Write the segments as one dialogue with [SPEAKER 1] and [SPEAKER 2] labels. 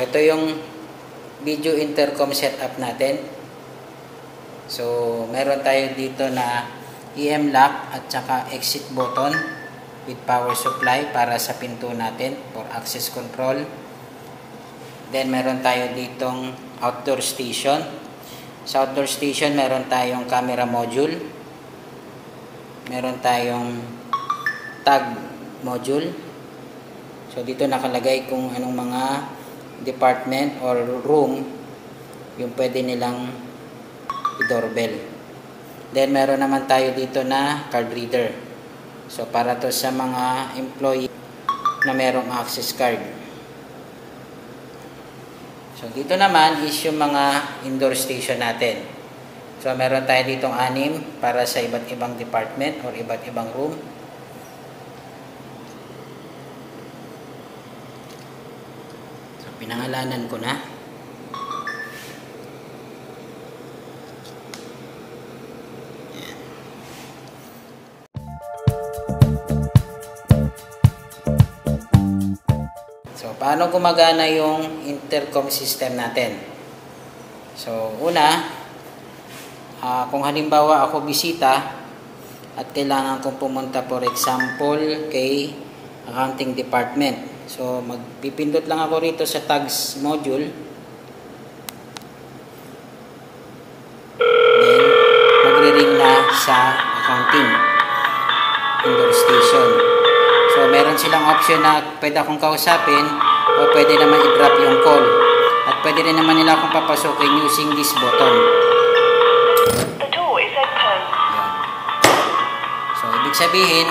[SPEAKER 1] ito yung video intercom setup natin. So, meron tayo dito na EM lock at saka exit button with power supply para sa pinto natin for access control. Then, meron tayo ditong outdoor station. Sa outdoor station, meron tayong camera module. Meron tayong tag module. So, dito nakalagay kung anong mga department or room yung pwede nilang i-doorbell. Then, meron naman tayo dito na card reader. So, para to sa mga employee na merong access card. So, dito naman is yung mga indoor station natin. So, meron tayo ditong 6 para sa iba't ibang department or iba't ibang room. So, pinangalanan ko na. So, paano gumagana yung intercom system natin? So, una, kung halimbawa ako bisita at kailangan kong pumunta for example kay accounting department. So, magpipindot lang ako rito sa tags module. Then, magre-ring na sa accounting indoor station. So, meron silang option na pwede akong kausapin o pwede naman i-drop yung call. At pwede rin naman nila akong papasukin using this button.
[SPEAKER 2] The door is open.
[SPEAKER 1] Yan. So, ibig sabihin,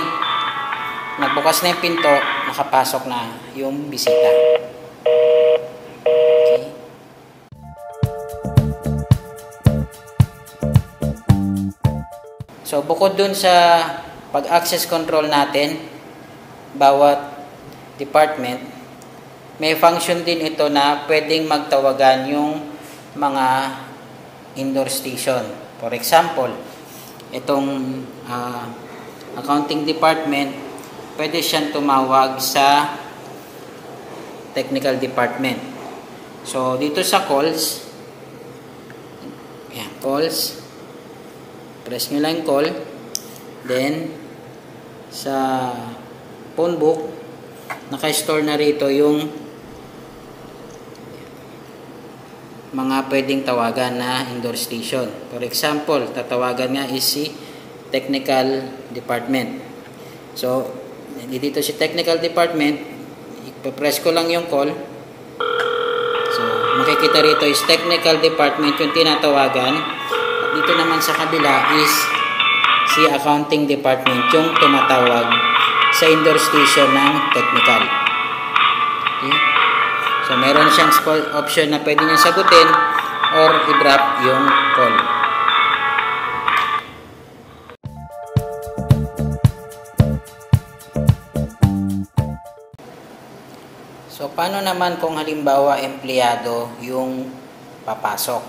[SPEAKER 1] nagbukas na yung pinto, nakapasok na yung bisita. Okay. So, bukod dun sa pag-access control natin, bawat department, may function din ito na pwedeng magtawagan yung mga indoor station. For example, itong accounting department, pwede siyang tumawag sa technical department. So, dito sa calls, yan, calls, press nyo lang call, then sa phone book, naka-store na rito yung mga pwedeng tawagan na indoor station. For example, tatawagan nga is si technical department. So, dito si technical department, ipapress ko lang yung call. So, makikita rito is technical department yung tinatawagan. At dito naman sa kabila is si accounting department yung tumatawag sa indoor station ng technical. Okay? So, meron siyang option na pwede niyang sagutin or i-drop yung call. So, paano naman kung halimbawa empleyado yung papasok?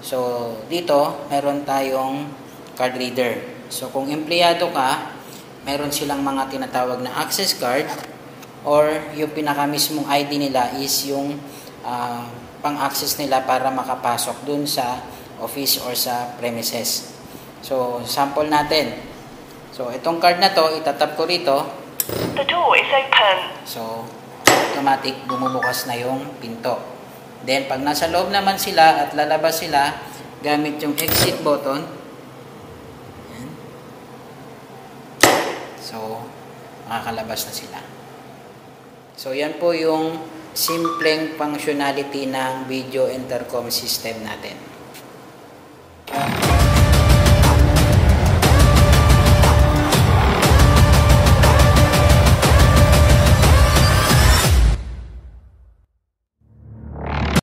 [SPEAKER 1] So, dito, meron tayong card reader. So, kung empleyado ka, meron silang mga tinatawag na access card or yung pinakamismong ID nila is yung pang-access nila para makapasok dun sa office or sa premises. So, sample natin. So, itong card na to, itatap ko rito.
[SPEAKER 2] The door is open.
[SPEAKER 1] So, automatic bumubukas na yung pinto. Then, pag nasa loob naman sila at lalabas sila, gamit yung exit button, so, makakalabas na sila. So, yan po yung simpleng functionality ng video intercom system natin.